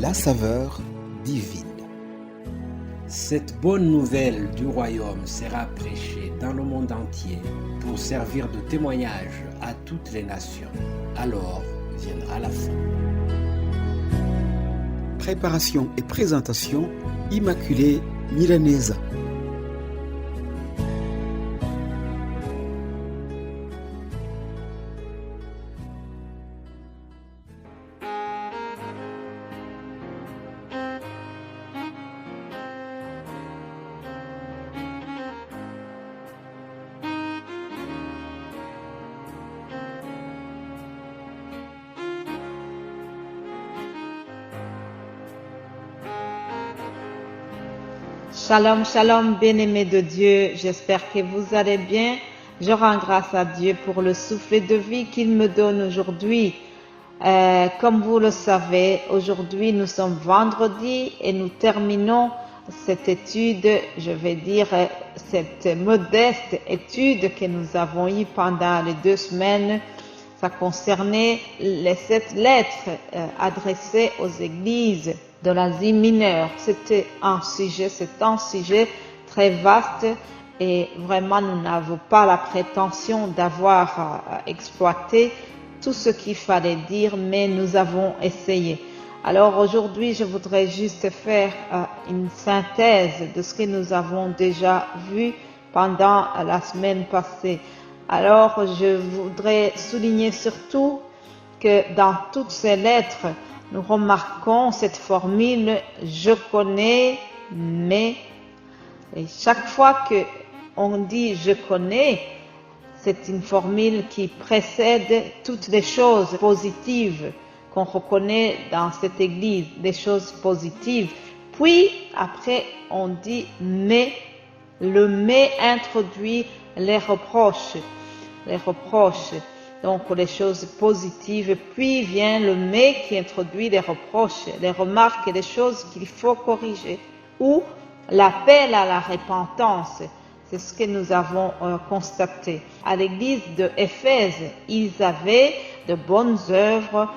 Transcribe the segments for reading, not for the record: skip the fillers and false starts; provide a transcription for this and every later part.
la saveur divine. Cette bonne nouvelle du royaume sera prêchée dans le monde entier pour servir de témoignage à toutes les nations. Alors viendra la fin. Préparation et présentation, Immaculée Milanesa. Shalom, shalom, bien-aimés de Dieu, j'espère que vous allez bien. Je rends grâce à Dieu pour le souffle de vie qu'il me donne aujourd'hui. Comme vous le savez, aujourd'hui nous sommes vendredi et nous terminons cette étude, je vais dire cette modeste étude que nous avons eue pendant les 2 semaines. Ça concernait les 7 lettres adressées aux églises de l'Asie mineure. C'est un sujet très vaste et vraiment nous n'avons pas la prétention d'avoir exploité tout ce qu'il fallait dire, mais nous avons essayé. Alors aujourd'hui, je voudrais juste faire une synthèse de ce que nous avons déjà vu pendant la semaine passée. Alors je voudrais souligner surtout que dans toutes ces lettres, nous remarquons cette formule « je connais, mais ». Et chaque fois qu'on dit « je connais », c'est une formule qui précède toutes les choses positives qu'on reconnaît dans cette église, des choses positives. Puis, après, on dit « mais ». Le « mais » introduit les reproches. Donc les choses positives, puis vient le mais qui introduit les reproches, les remarques et les choses qu'il faut corriger, ou l'appel à la repentance. C'est ce que nous avons constaté. À l'église de Éphèse, ils avaient de bonnes œuvres,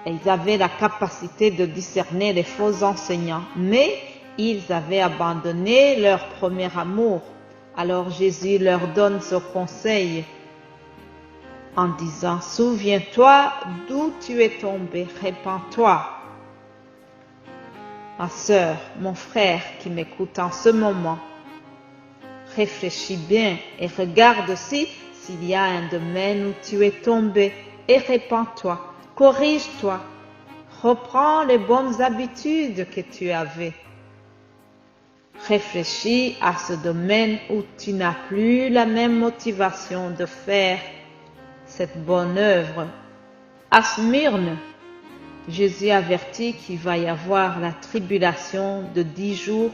et ils avaient la capacité de discerner les faux enseignants, mais ils avaient abandonné leur premier amour. Alors Jésus leur donne ce conseil en disant « Souviens-toi d'où tu es tombé, répands-toi. » Ma sœur, mon frère qui m'écoute en ce moment, réfléchis bien et regarde aussi s'il y a un domaine où tu es tombé et répands-toi, corrige-toi, reprends les bonnes habitudes que tu avais. Réfléchis à ce domaine où tu n'as plus la même motivation de faire cette bonne œuvre. À Smyrne, Jésus avertit qu'il va y avoir la tribulation de 10 jours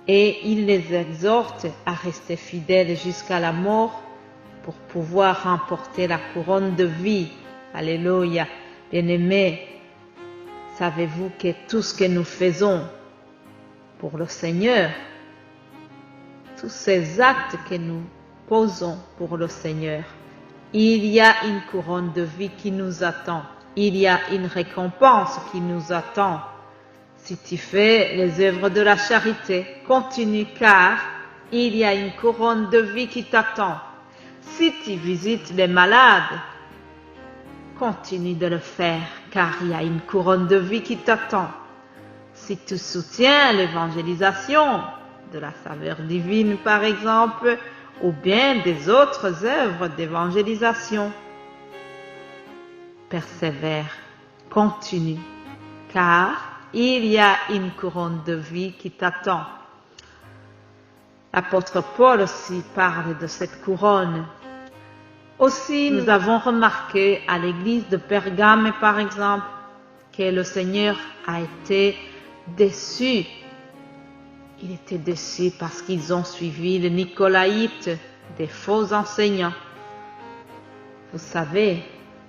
et il les exhorte à rester fidèles jusqu'à la mort pour pouvoir remporter la couronne de vie. Alléluia. Bien-aimés, savez-vous que tout ce que nous faisons pour le Seigneur, tous ces actes que nous posons pour le Seigneur, il y a une couronne de vie qui nous attend. Il y a une récompense qui nous attend. Si tu fais les œuvres de la charité, continue car il y a une couronne de vie qui t'attend. Si tu visites les malades, continue de le faire car il y a une couronne de vie qui t'attend. Si tu soutiens l'évangélisation de la saveur divine par exemple, ou bien des autres œuvres d'évangélisation, persévère, continue, car il y a une couronne de vie qui t'attend. L'apôtre Paul aussi parle de cette couronne. Aussi, nous avons remarqué à l'église de Pergame, par exemple, que le Seigneur a été déçu. Il était déçu parce qu'ils ont suivi les Nicolaïtes, des faux enseignants. Vous savez,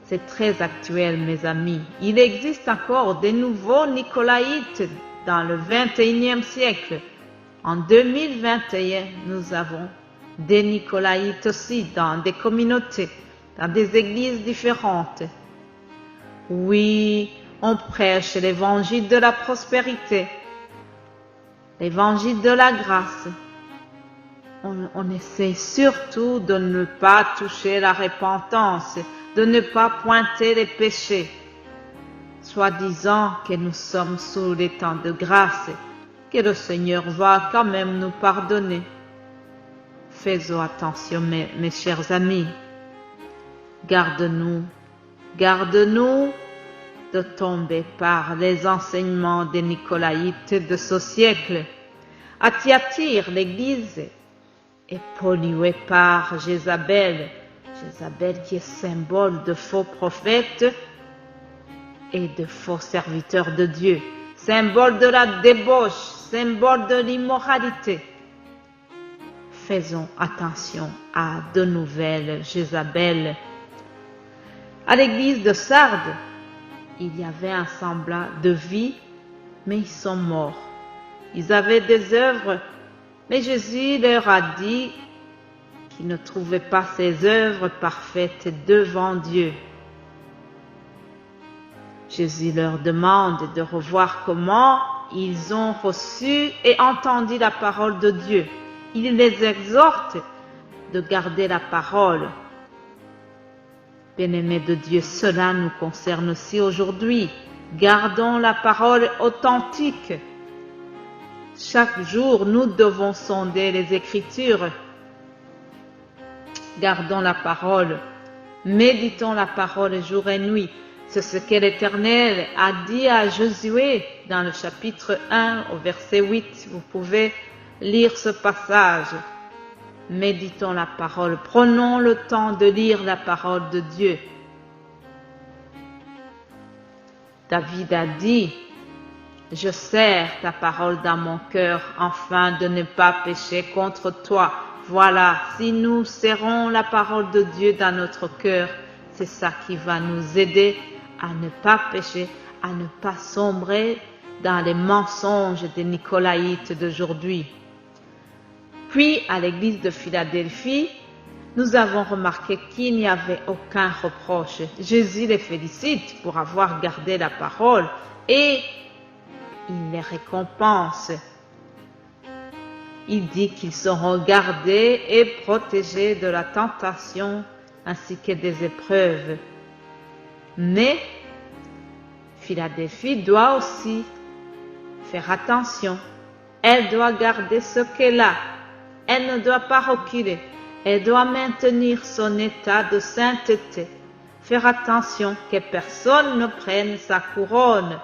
c'est très actuel, mes amis. Il existe encore des nouveaux Nicolaïtes dans le 21e siècle. En 2021, nous avons des Nicolaïtes aussi dans des communautés, dans des églises différentes. Oui, on prêche l'évangile de la prospérité, l'évangile de la grâce. On essaie surtout de ne pas toucher la repentance, de ne pas pointer les péchés, soi-disant que nous sommes sous les temps de grâce, que le Seigneur va quand même nous pardonner. Faisons attention, mes chers amis. Garde-nous de tomber par les enseignements des Nicolaïtes de ce siècle. À Thyatire, l'Église est polluée par Jézabel qui est symbole de faux prophètes et de faux serviteurs de Dieu, symbole de la débauche, symbole de l'immoralité. Faisons attention à de nouvelles Jézabel. À l'église de Sardes, il y avait un semblant de vie, mais ils sont morts. Ils avaient des œuvres, mais Jésus leur a dit qu'ils ne trouvaient pas ces œuvres parfaites devant Dieu. Jésus leur demande de revoir comment ils ont reçu et entendu la parole de Dieu. Il les exhorte de garder la parole. Bien-aimés de Dieu, cela nous concerne aussi aujourd'hui. Gardons la parole authentique. Chaque jour, nous devons sonder les Écritures. Gardons la parole. Méditons la parole jour et nuit. C'est ce que l'Éternel a dit à Josué dans le chapitre 1 au verset 8. Vous pouvez lire ce passage. Méditons la parole. Prenons le temps de lire la parole de Dieu. David a dit, « Je serre ta parole dans mon cœur afin de ne pas pécher contre toi. » Voilà, si nous serrons la parole de Dieu dans notre cœur, c'est ça qui va nous aider à ne pas pécher, à ne pas sombrer dans les mensonges des Nicolaïtes d'aujourd'hui. Puis, à l'église de Philadelphie, nous avons remarqué qu'il n'y avait aucun reproche. Jésus les félicite pour avoir gardé la parole et il les récompense. Il dit qu'ils seront gardés et protégés de la tentation ainsi que des épreuves. Mais Philadelphie doit aussi faire attention. Elle doit garder ce qu'elle a. Elle ne doit pas reculer. Elle doit maintenir son état de sainteté. Faire attention que personne ne prenne sa couronne.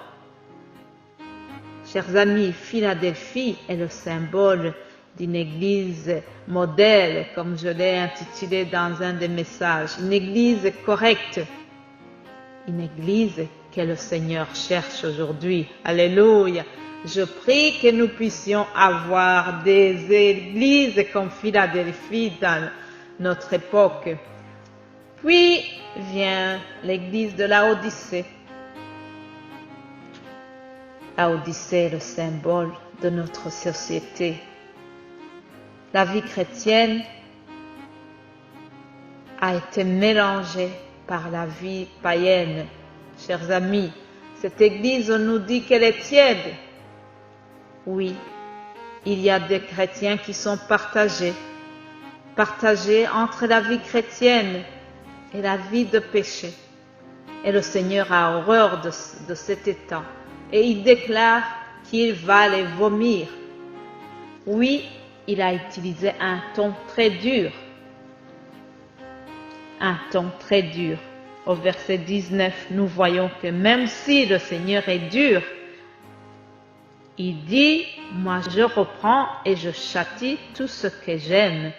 Chers amis, Philadelphie est le symbole d'une église modèle, comme je l'ai intitulé dans un des messages. Une église correcte. Une église que le Seigneur cherche aujourd'hui. Alléluia. Je prie que nous puissions avoir des églises comme Philadelphie dans notre époque. Puis vient l'église de Laodicée. Laodicée est le symbole de notre société. La vie chrétienne a été mélangée par la vie païenne. Chers amis, cette église nous dit qu'elle est tiède. Oui, il y a des chrétiens qui sont partagés entre la vie chrétienne et la vie de péché. Et le Seigneur a horreur de cet état. Et il déclare qu'il va les vomir. Oui, il a utilisé un ton très dur. Un ton très dur. Au verset 19, nous voyons que même si le Seigneur est dur, il dit, moi je reprends et je châtie tout ce que j'aime.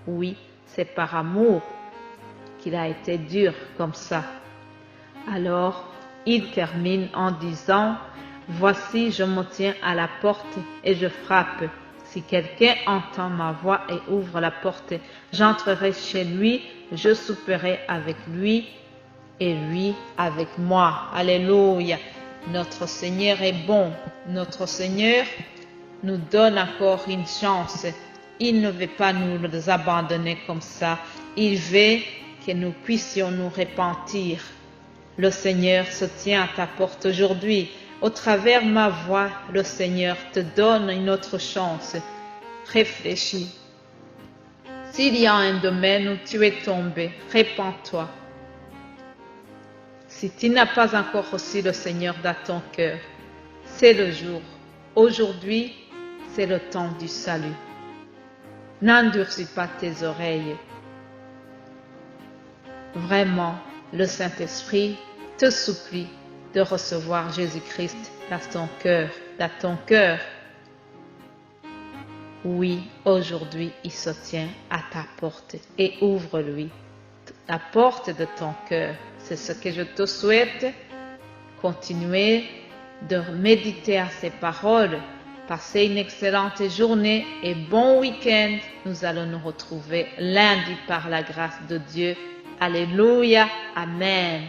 Oui, c'est par amour qu'il a été dur comme ça. Alors, il termine en disant, voici, je me tiens à la porte et je frappe. Si quelqu'un entend ma voix et ouvre la porte, j'entrerai chez lui, je souperai avec lui et lui avec moi. Alléluia. Notre Seigneur est bon. Notre Seigneur nous donne encore une chance. Il ne veut pas nous abandonner comme ça. Il veut que nous puissions nous repentir. Le Seigneur se tient à ta porte aujourd'hui. Au travers ma voix, le Seigneur te donne une autre chance. Réfléchis. S'il y a un domaine où tu es tombé, répands-toi. Si tu n'as pas encore reçu le Seigneur dans ton cœur, c'est le jour. Aujourd'hui, c'est le temps du salut. N'endurcis pas tes oreilles. Vraiment, le Saint-Esprit te supplie de recevoir Jésus-Christ dans ton cœur. Oui, aujourd'hui, il se tient à ta porte et ouvre-lui la porte de ton cœur. C'est ce que je te souhaite. Continuez de méditer à ces paroles. Passez une excellente journée et bon week-end. Nous allons nous retrouver lundi par la grâce de Dieu. Alléluia. Amen.